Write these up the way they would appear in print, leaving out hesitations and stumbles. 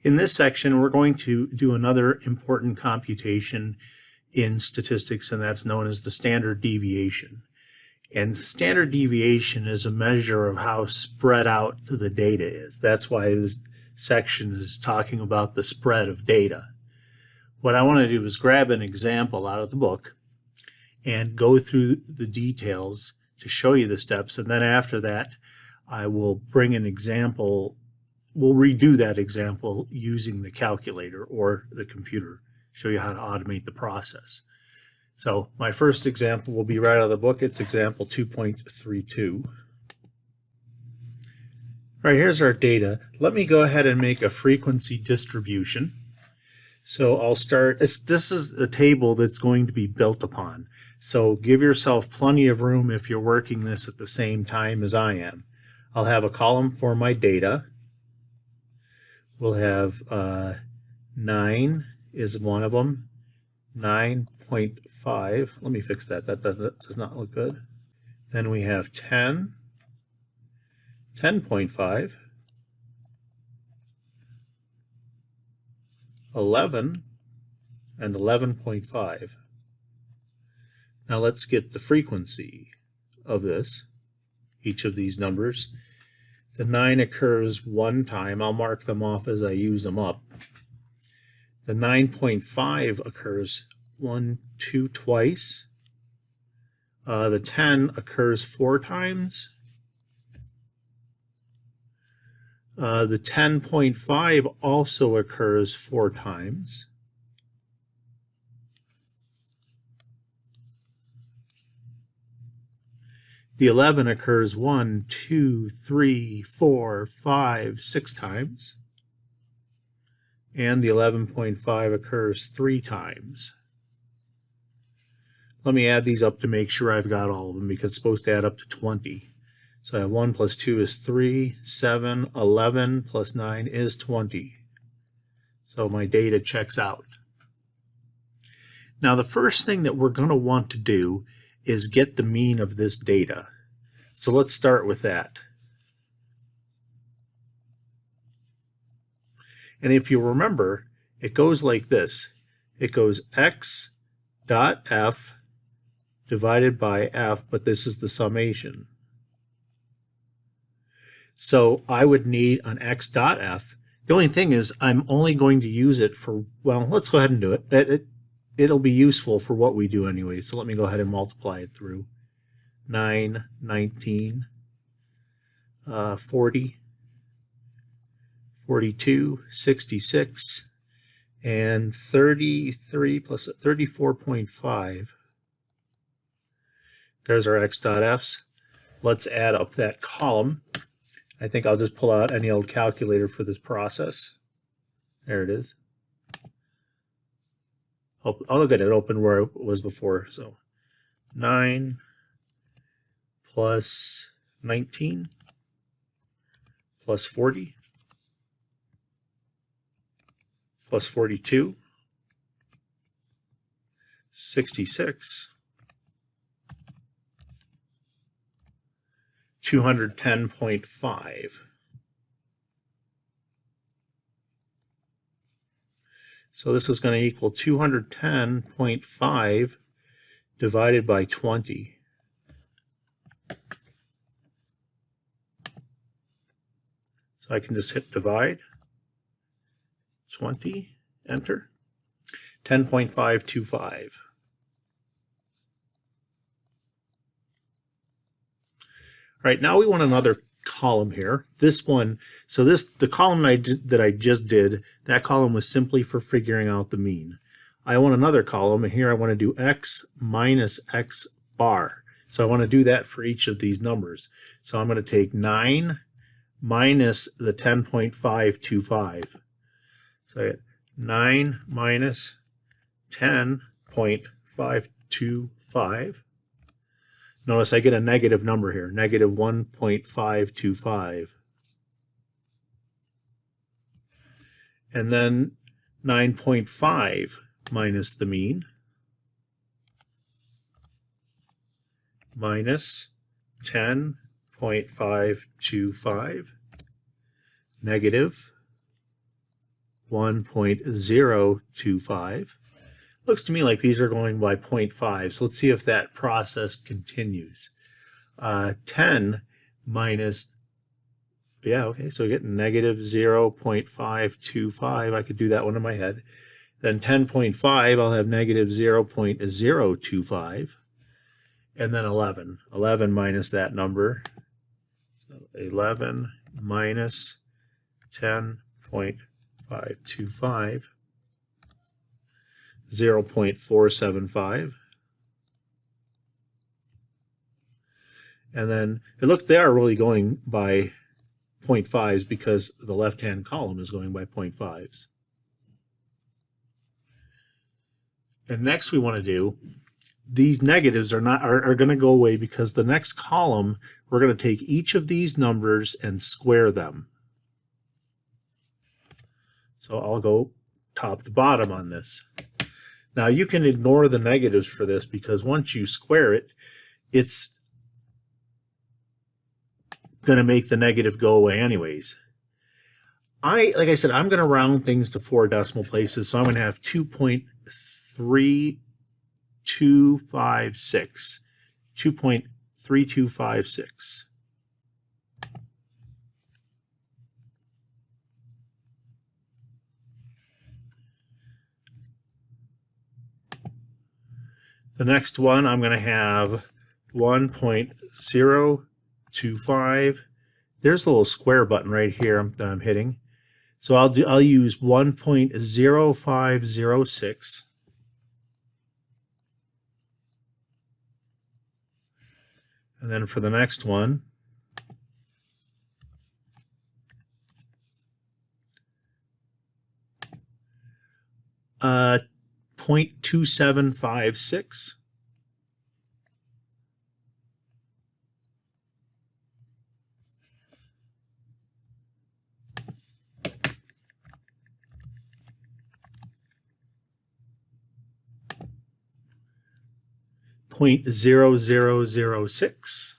In this section, we're going to do another important computation in statistics, and that's known as the standard deviation. And the standard deviation is a measure of how spread out the data is. That's why this section is talking about the spread of data. What I want to do is grab an example out of the book and go through the details to show you the steps, and then after that I will bring an example. We'll redo that example using the calculator or the computer, show you how to automate the process. So my first example will be right out of the book. It's example 2.32. Right, here's our data. Let me go ahead and make a frequency distribution. So I'll start, this is a table that's going to be built upon. So give yourself plenty of room if you're working this at the same time as I am. I'll have a column for my data. We'll have 9 is one of them, 9.5. Let me fix that. That does not look good. Then we have 10, 10.5, 11, and 11.5. Now let's get the frequency of this, each of these numbers. The 9 occurs one time. I'll mark them off as I use them up. The 9.5 occurs twice. The 10 occurs 4 times. The 10.5 also occurs 4 times. The 11 occurs 1, 2, 3, 4, 5, 6 times. And the 11.5 occurs 3 times. Let me add these up to make sure I've got all of them, because it's supposed to add up to 20. So I have 1 plus 2 is 3, 7, 11 plus 9 is 20. So my data checks out. Now the first thing that we're going to want to do is get the mean of this data. So let's start with that. And if you remember, it goes like this. It goes x dot f divided by f, but this is the summation. So I would need an x dot f. The only thing is I'm only going to use it for, well, let's go ahead and do it. It'll be useful for what we do anyway. So let me go ahead and multiply it through. 9, 19, 40, 42, 66, and 33 plus 34.5. There's our x dot f's. Let's add up that column. I think I'll just pull out any old calculator for this process. There it is. I'll look at it open where it was before. So 9 plus 19 plus 40 plus 42, 66, 210.5. So this is going to equal 210.5 divided by 20. So I can just hit divide. 20, enter. 10.525. All right, now we want another column here. This one, so the column that I just did, that column was simply for figuring out the mean. I want another column, and here I want to do x minus x bar. So I want to do that for each of these numbers. So I'm going to take 9 minus the 10.525. So I get 9 minus 10.525. Notice I get a negative number here, negative 1.525. And then 9.5 minus the mean, minus 10.525, negative 1.025. Looks to me like these are going by 0.5. So let's see if that process continues. 10 minus, yeah, okay, so we get negative 0.525. I could do that one in my head. Then 10.5, I'll have negative 0.025. And then 11. 11 minus that number. So 11 minus 10.525. 0.475. And then it looks they are really going by 0.5s because the left-hand column is going by 0.5s. And next we want to do, these negatives are going to go away because the next column, we're going to take each of these numbers and square them. So I'll go top to bottom on this. Now you can ignore the negatives for this because once you square it, it's going to make the negative go away anyways. Like I said, I'm going to round things to 4 decimal places, so I'm going to have 2.3256. 2.3256. The next one, I'm going to have 1.025. There's a little square button right here that I'm hitting. So I'll use 1.0506. And then for the next one, uh, 0.2756. Point 0.0006.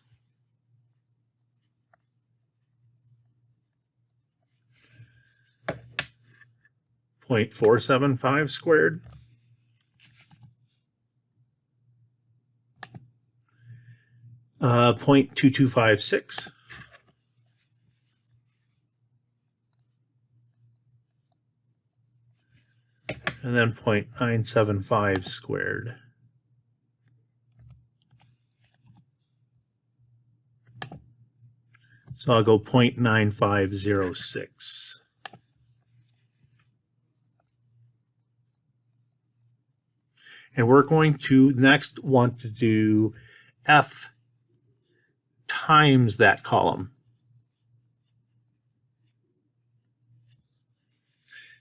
Point 475 squared. Uh, 0.2256. And then 0.975 squared. So I'll go 0.9506. And we're going to next want to do F times that column.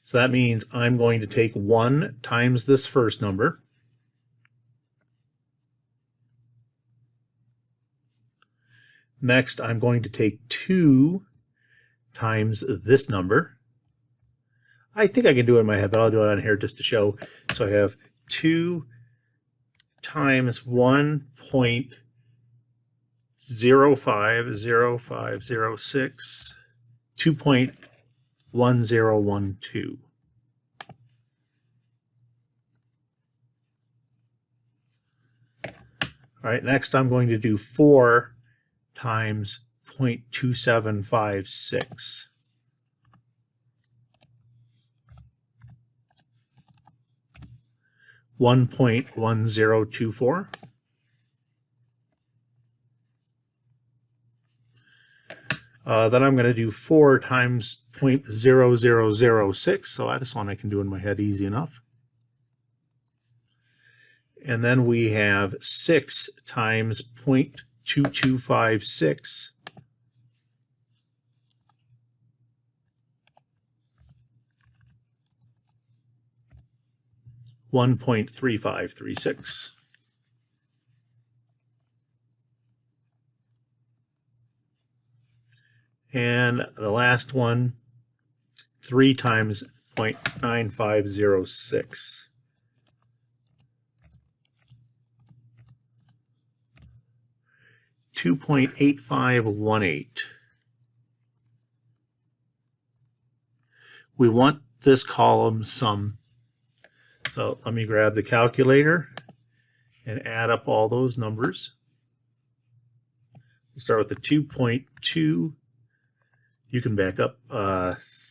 So that means I'm going to take 1 times this first number. Next, I'm going to take 2 times this number. I think I can do it in my head, but I'll do it on here just to show. So I have 2 times 1.050506, 2.1012. All right, next I'm going to do 4 times 0.2756. 1.1024. Then I'm going to do 4 times 0.0006. So this one I can do in my head easy enough. And then we have 6 times 0.2256. 1.3536. And the last one, 3 times 0.9506. 2.8518. We want this column sum. So let me grab the calculator and add up all those numbers. We'll start with the 2.2. You can back up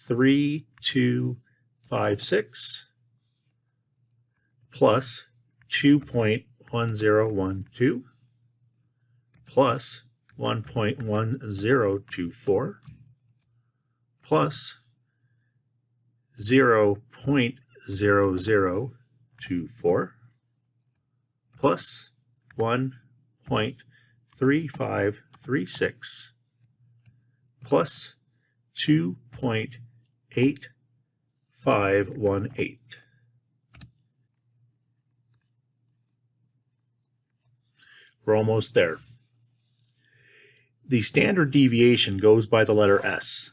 3256 plus 2.1012 plus 1.1024 plus 0.0024 plus 1.3536 plus 2.8518. We're almost there. The standard deviation goes by the letter S.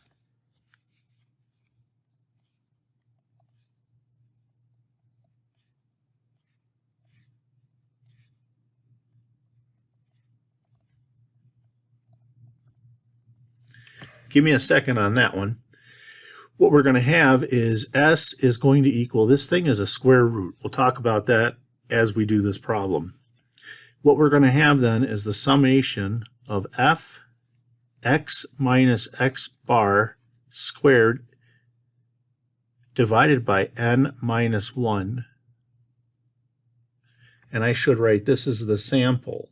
Give me a second on that one. What we're going to have is S is going to equal, this thing is a square root. We'll talk about that as we do this problem. What we're going to have then is the summation of f x minus x bar squared divided by n minus 1. And I should write, this is the sample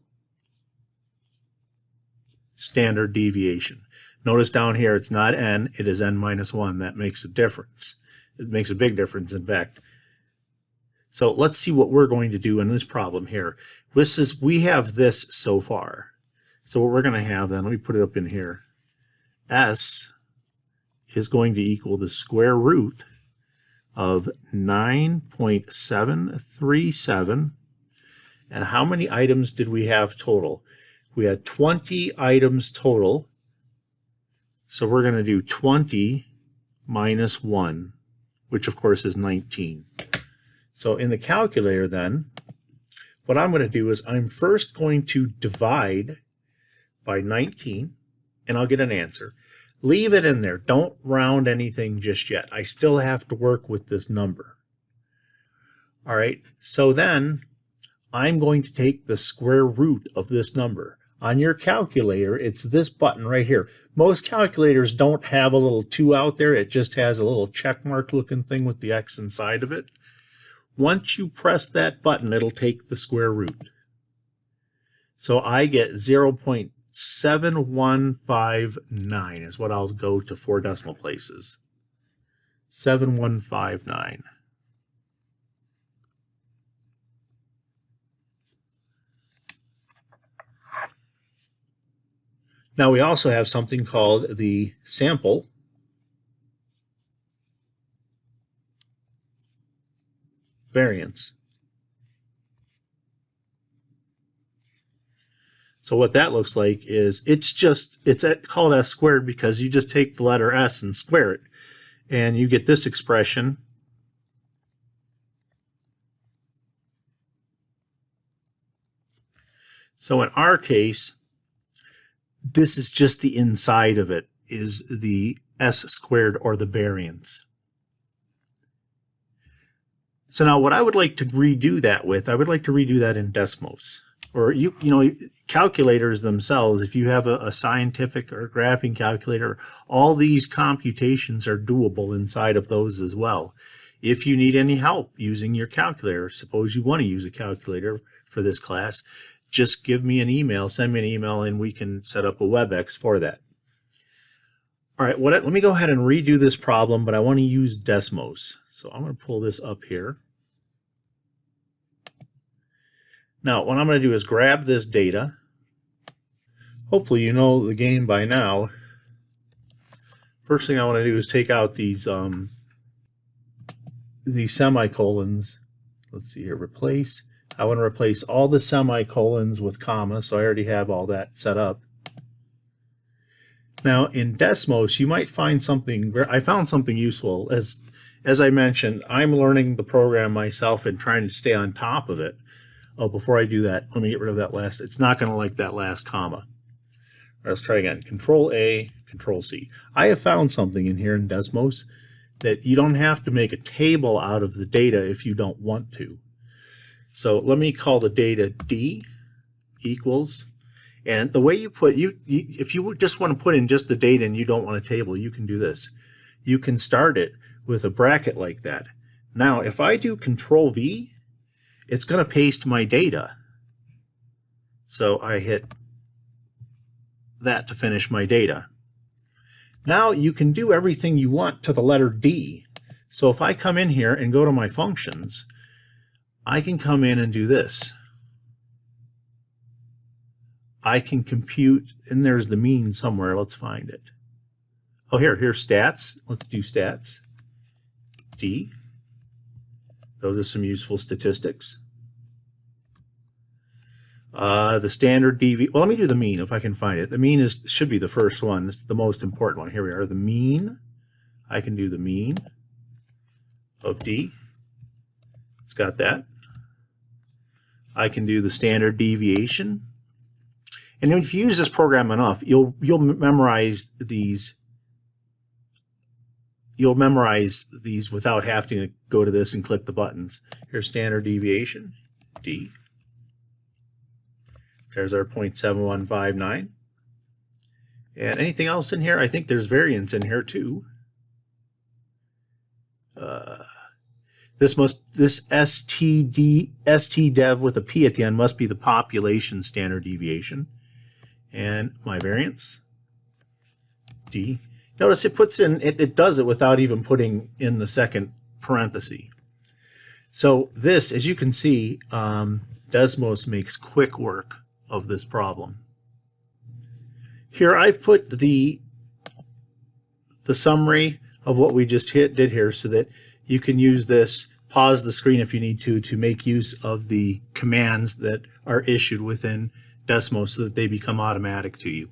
standard deviation. Notice down here it's not n, it is n minus 1. That makes a difference. It makes a big difference, in fact. So let's see what we're going to do in this problem here. We have this so far. So what we're going to have then, let me put it up in here. S is going to equal the square root of 9.737. And how many items did we have total? We had 20 items total. So we're going to do 20 minus 1, which of course is 19. So in the calculator then, what I'm going to do is I'm first going to divide by 19, and I'll get an answer. Leave it in there. Don't round anything just yet. I still have to work with this number. All right, so then I'm going to take the square root of this number. On your calculator, it's this button right here. Most calculators don't have a little 2 out there. It just has a little check mark looking thing with the X inside of it. Once you press that button, it'll take the square root. So I get 0.7159 is what I'll go to 4 decimal places. 7159. Now we also have something called the sample variance. So what that looks like is it's called S squared because you just take the letter S and square it, and you get this expression. So in our case, this is just the inside of it, is the S squared, or the variance. So now what I would like to redo that with, I would like to redo that in Desmos. Or, you know, calculators themselves, if you have a scientific or graphing calculator, all these computations are doable inside of those as well. If you need any help using your calculator, suppose you want to use a calculator for this class, just give me an email, send me an email, and we can set up a WebEx for that. All right, let me go ahead and redo this problem, but I want to use Desmos. So I'm going to pull this up here. Now, what I'm going to do is grab this data. Hopefully you know the game by now. First thing I want to do is take out these semicolons. Let's see here, replace. I want to replace all the semicolons with commas, so I already have all that set up. Now in Desmos, you might find something, I found something useful. As I mentioned, I'm learning the program myself and trying to stay on top of it. Oh, before I do that, let me get rid of that last, it's not going to like that last comma. All right, let's try again. Control A, Control C. I have found something in here in Desmos that you don't have to make a table out of the data if you don't want to. So let me call the data D equals, and the way you put, if you just want to put in just the data and you don't want a table, you can do this. You can start it with a bracket like that. Now, if I do Control V, it's going to paste my data. So I hit that to finish my data. Now you can do everything you want to the letter D. So if I come in here and go to my functions, I can come in and do this. I can compute, and there's the mean somewhere. Let's find it. Oh, here's stats. Let's do stats. D. Those are some useful statistics. The standard deviation. Well, let me do the mean if I can find it. The mean should be the first one. It's the most important one. Here we are. The mean. I can do the mean of D. It's got that. I can do the standard deviation. And if you use this program enough, you'll memorize these. You'll memorize these without having to go to this and click the buttons. Here's standard deviation, D. There's our 0.7159. And anything else in here? I think there's variance in here too. This STDev with a P at the end must be the population standard deviation. And my variance, D. Notice it puts in, it does it without even putting in the second parenthesis. So this, as you can see, Desmos makes quick work of this problem. Here I've put the summary of what we just did here so that you can use this, pause the screen if you need to make use of the commands that are issued within Desmos so that they become automatic to you.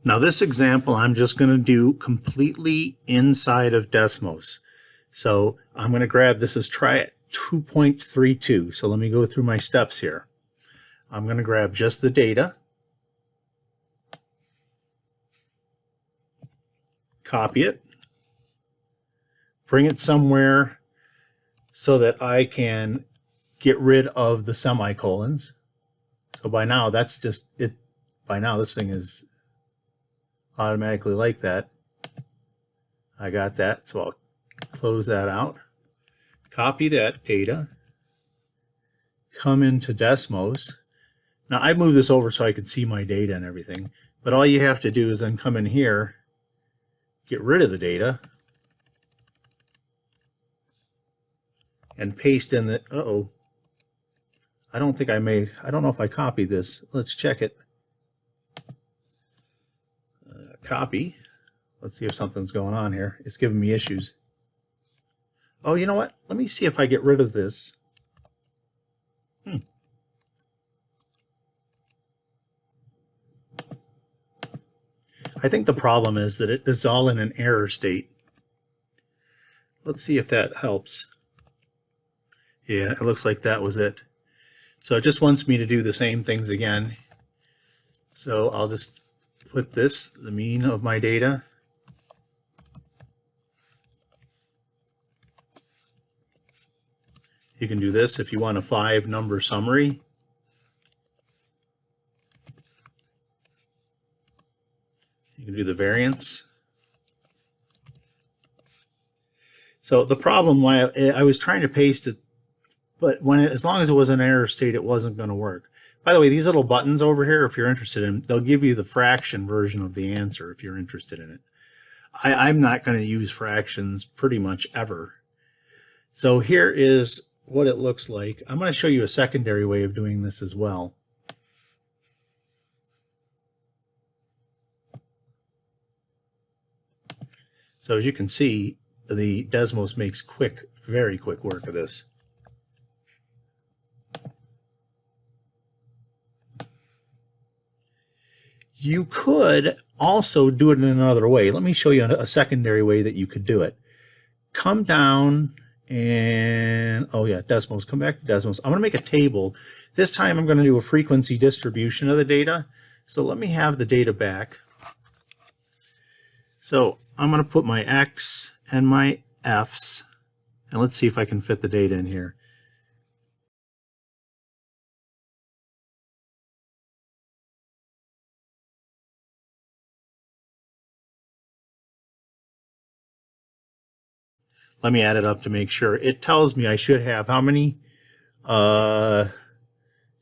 Now this example I'm just going to do completely inside of Desmos. So I'm going to grab, this is try it 2.32. So let me go through my steps here. I'm going to grab just the data, copy it, bring it somewhere so that I can get rid of the semicolons. So by now that's just it. By now this thing is automatically like that. I got that, so I'll close that out. Copy that data. Come into Desmos. Now I moved this over so I could see my data and everything, but all you have to do is then come in here, get rid of the data, and paste in the, I don't know if I copied this. Let's check it. Copy. Let's see if something's going on here. It's giving me issues. Oh, you know what? Let me see if I get rid of this. I think the problem is that it's all in an error state. Let's see if that helps. Yeah, it looks like that was it. So it just wants me to do the same things again. So I'll just put this, the mean of my data. You can do this if you want a 5-number summary. You can do the variance. So the problem, why I was trying to paste it, but as long as it was an error state, it wasn't going to work. By the way, these little buttons over here, if you're interested in, they'll give you the fraction version of the answer if you're interested in it. I'm not going to use fractions pretty much ever. So here is what it looks like. I'm going to show you a secondary way of doing this as well. So as you can see, the Desmos makes very quick work of this. You could also do it in another way. Let me show you a secondary way that you could do it. Come down and, oh yeah, Desmos, come back to Desmos. I'm going to make a table. This time I'm going to do a frequency distribution of the data. So let me have the data back. So I'm going to put my X and my F's, and let's see if I can fit the data in here. Let me add it up to make sure. It tells me I should have how many?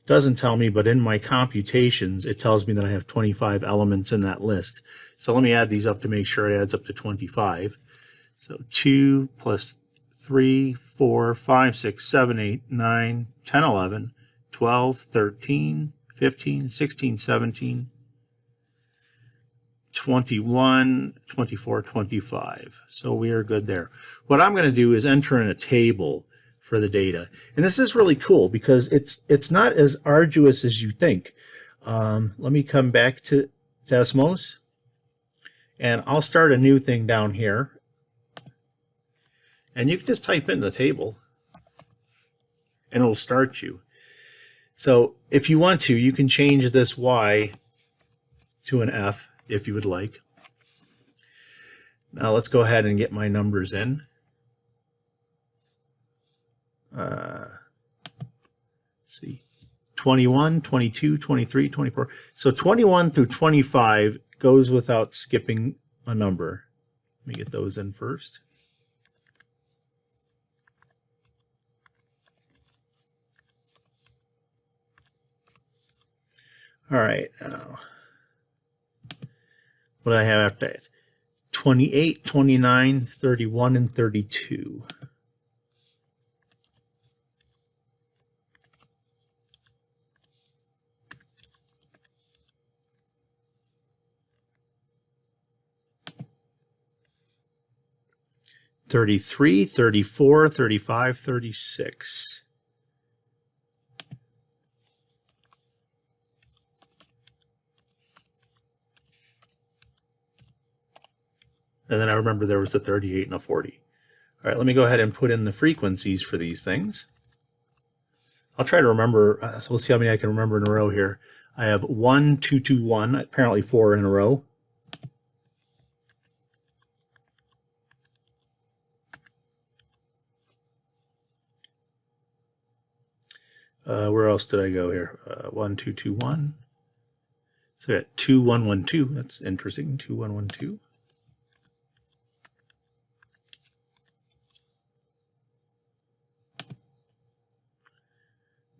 Doesn't tell me, but in my computations, it tells me that I have 25 elements in that list. So let me add these up to make sure it adds up to 25. So 2 plus 3, 4, 5, 6, 7, 8, 9, 10, 11, 12, 13, 15, 16, 17, 21, 24, 25. So we are good there. What I'm going to do is enter in a table for the data. And this is really cool because it's not as arduous as you think. Let me come back to Desmos, and I'll start a new thing down here. And you can just type in the table, and it'll start you. So if you want to, you can change this Y to an F if you would like. Now let's go ahead and get my numbers in. Let's see, 21, 22, 23, 24. So 21 through 25 goes without skipping a number. Let me get those in first. All right, now, what do I have after that? 28, 29, 31, and 32. $33, $34, $35, $36. And then I remember there was a 38 and a 40. All right, let me go ahead and put in the frequencies for these things. I'll try to remember, so we'll see how many I can remember in a row here. I have 1, 2, 2, 1, apparently 4 in a row. Where else did I go here? 1, 2, 2, 1. So I got 2, 1, 1, 2. That's interesting. 2, 1, 1, 2.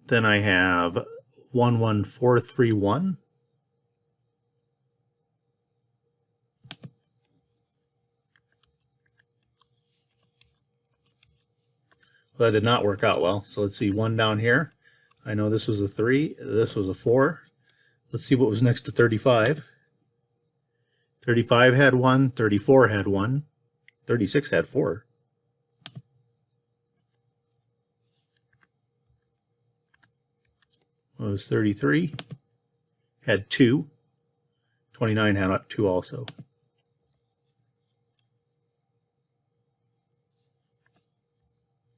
Then I have 1, 1, 4, 3, 1. Well, that did not work out well. So let's see, 1 down here. I know this was a 3. This was a 4. Let's see what was next to 35. 35 had 1. 34 had 1. 36 had 4. What was 33? Had 2. 29 had 2 also.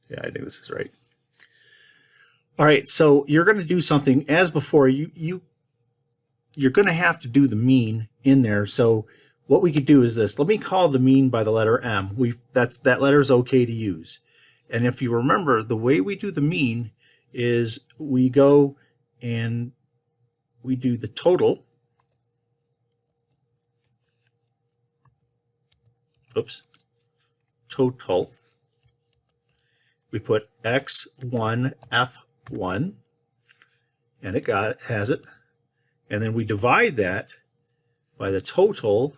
Yeah, I think this is right. All right, so you're going to do something as before. You're going to have to do the mean in there. So what we could do is this. Let me call the mean by the letter M. That letter is okay to use. And if you remember, the way we do the mean is we go and we do the total. Oops. Total. We put X1, F1, and it has it. And then we divide that by the total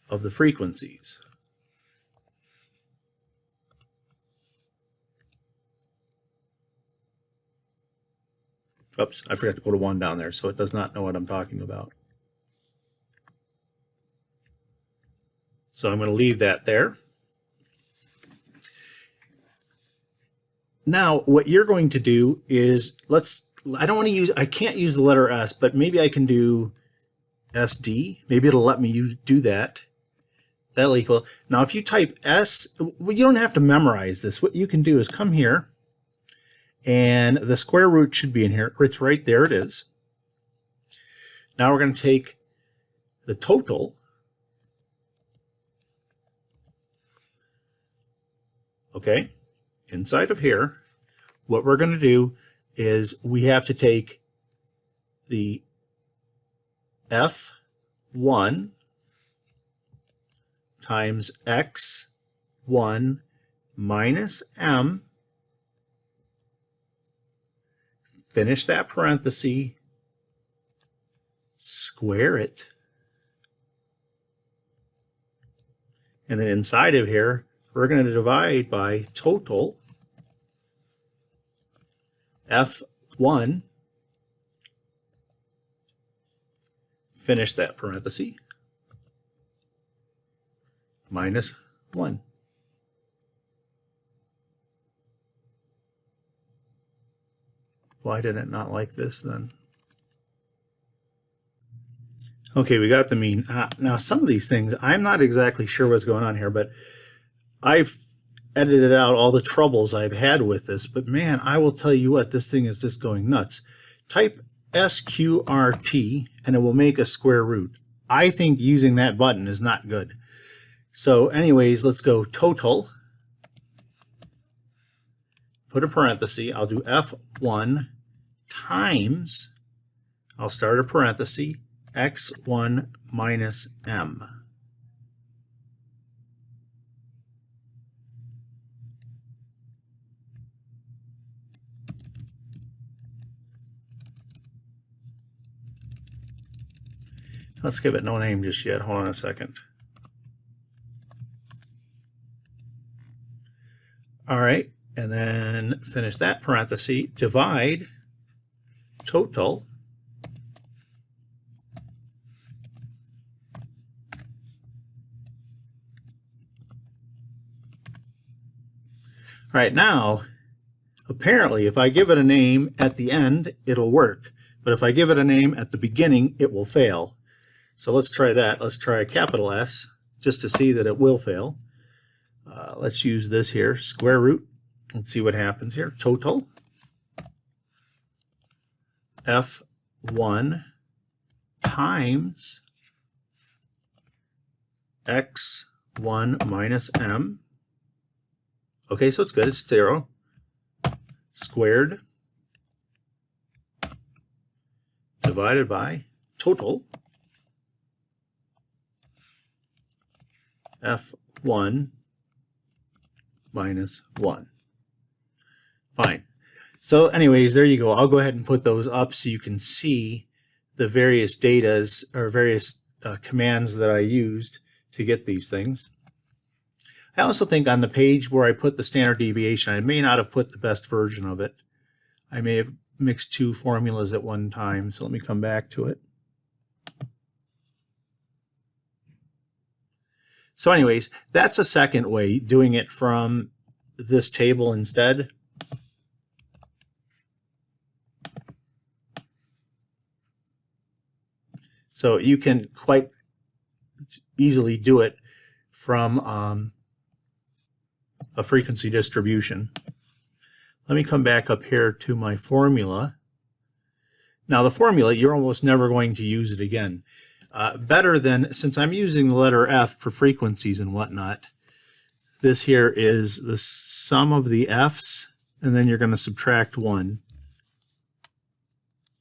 of the frequencies. Oops, I forgot to put a 1 down there, so it does not know what I'm talking about. So I'm going to leave that there. Now, what you're going to do is, I can't use the letter S, but maybe I can do SD. Maybe it'll let me do that. That'll equal. Now, if you type S, well, you don't have to memorize this. What you can do is come here, and the square root should be in here. It's right there. It is. Now we're going to take the total Okay, inside of here, what we're going to do is we have to take the f1 times x1 minus m, finish that parenthesis, square it, and then inside of here, we're going to divide by total f1, finish that parenthesis, minus 1. Why did it not like this then? Okay, we got the mean. Now, some of these things, I'm not exactly sure what's going on here, but I've edited out all the troubles I've had with this. But man, I will tell you what, this thing is just going nuts. Type SQRT and it will make a square root. I think using that button is not good. So anyways, let's go total. Put a parenthesis. I'll do F1 times, I'll start a parenthesis, x1 minus m. Let's give it no name just yet. Hold on a second. All right, and then finish that parenthesis, divide total All right, now, apparently, if I give it a name at the end, it'll work. But if I give it a name at the beginning, it will fail. So let's try that. Let's try a capital S, just to see that it will fail. Let's use this here, square root. Let's see what happens here. Total F1 times x1 minus m. Okay, so it's good. It's 0 squared divided by total F1 minus 1. Fine. So anyways, there you go. I'll go ahead and put those up so you can see the various datas or various commands that I used to get these things. I also think on the page where I put the standard deviation, I may not have put the best version of it. I may have mixed two formulas at one time, so let me come back to it. So anyways, that's a second way, doing it from this table instead. So you can quite easily do it from a frequency distribution. Let me come back up here to my formula. Now the formula, you're almost never going to use it again. Better than, since I'm using the letter F for frequencies and whatnot, this here is the sum of the F's, and then you're going to subtract 1.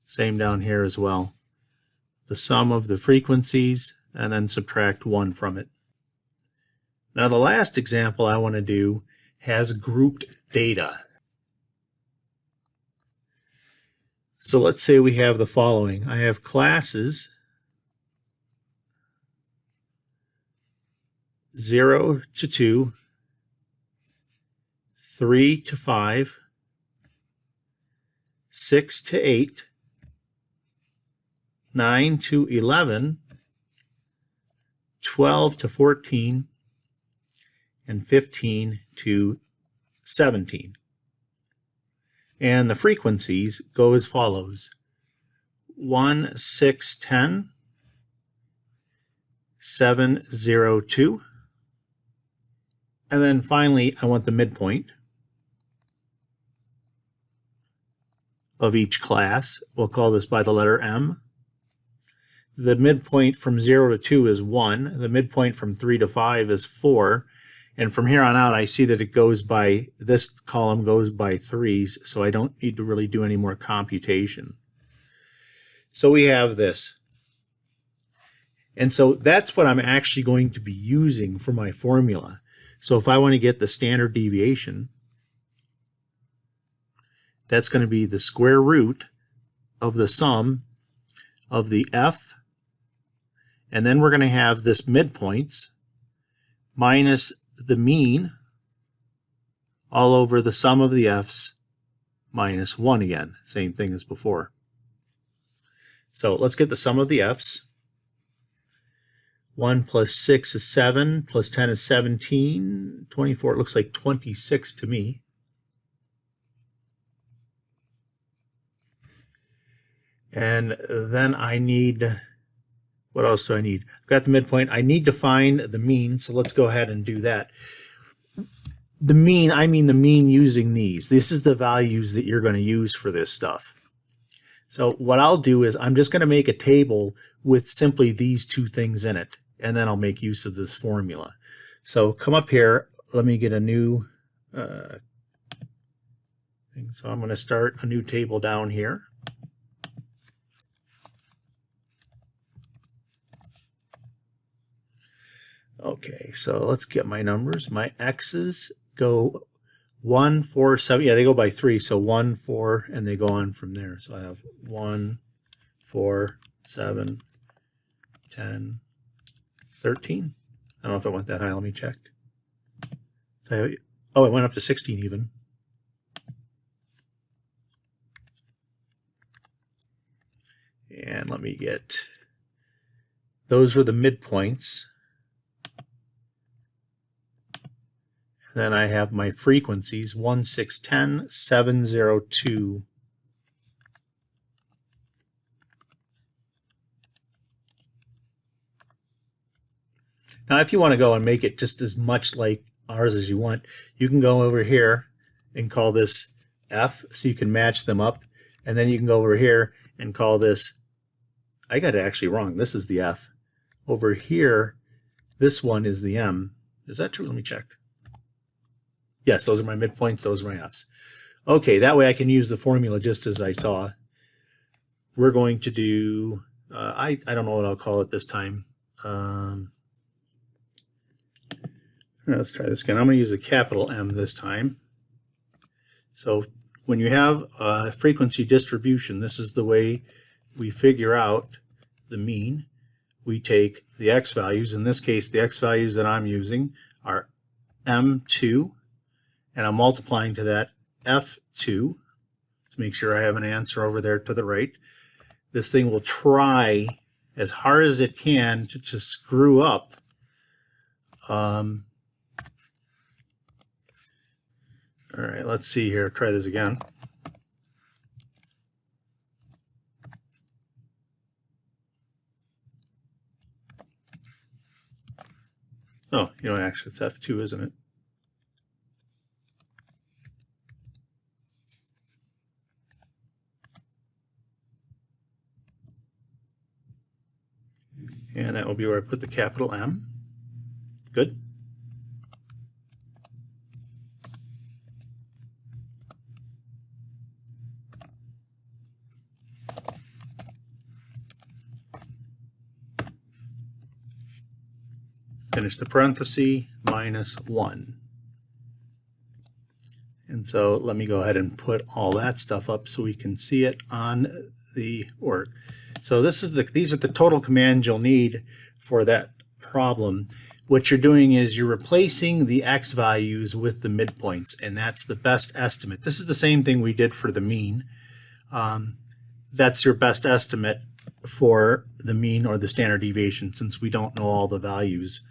Same down here as well. The sum of the frequencies, and then subtract 1 from it. Now the last example I want to do has grouped data. So let's say we have the following. I have classes 0 to 2, 3 to 5, 6 to 8, 9 to 11, 12 to 14, and 15 to 17. And the frequencies go as follows: 1, 6, 10, 7, 0, 2. And then finally, I want the midpoint of each class. We'll call this by the letter M. The midpoint from 0 to 2 is 1. The midpoint from 3 to 5 is 4. And from here on out, I see that it goes by, this column goes by threes, so I don't need to really do any more computation. So we have this. And so that's what I'm actually going to be using for my formula. So if I want to get the standard deviation, that's going to be the square root of the sum of the f, and then we're going to have this midpoints minus the mean all over the sum of the f's minus 1 again. Same thing as before. So let's get the sum of the f's. 1 plus 6 is 7, plus 10 is 17, 24, it looks like 26 to me. And then I need, what else do I need? I've got the midpoint. I need to find the mean, so let's go ahead and do that. The mean, I mean the mean using these. This is the values that you're going to use for this stuff. So what I'll do is I'm just going to make a table with simply these two things in it, and then I'll make use of this formula. So come up here, let me get a new thing. So I'm going to start a new table down here. Okay, so let's get my numbers. My x's go 1, 4, 7. Yeah, they go by 3. So 1, 4, and they go on from there. So I have 1, 4, 7, 10, 13. I don't know if it went that high. Let me check. Oh, it went up to 16 even. And let me get, those were the midpoints. Then I have my frequencies, 1, 6, 10, 7, 0, 2. Now, if you want to go and make it just as much like ours as you want, you can go over here and call this F, so you can match them up. And then you can go over here and call this, I got it actually wrong. This is the F. Over here, this one is the M. Is that true? Let me check. Yes, those are my midpoints, those are my F's. Okay, that way I can use the formula just as I saw. We're going to do, I don't know what I'll call it this time. Let's try this again. I'm going to use a capital M this time. So when you have a frequency distribution, this is the way we figure out the mean. We take the x values. In this case, the x values that I'm using are M2. And I'm multiplying to that F2 to make sure I have an answer over there to the right. This thing will try as hard as it can to screw up. All right, let's see here. Try this again. Oh, you know, actually it's F2, isn't it? And that will be where I put the capital M. Good. Finish the parenthesis, minus 1. And so let me go ahead and put all that stuff up so we can see it on the work. So these are the total commands you'll need for that problem. What you're doing is you're replacing the x values with the midpoints, and that's the best estimate. This is the same thing we did for the mean. That's your best estimate for the mean or the standard deviation, since we don't know all the values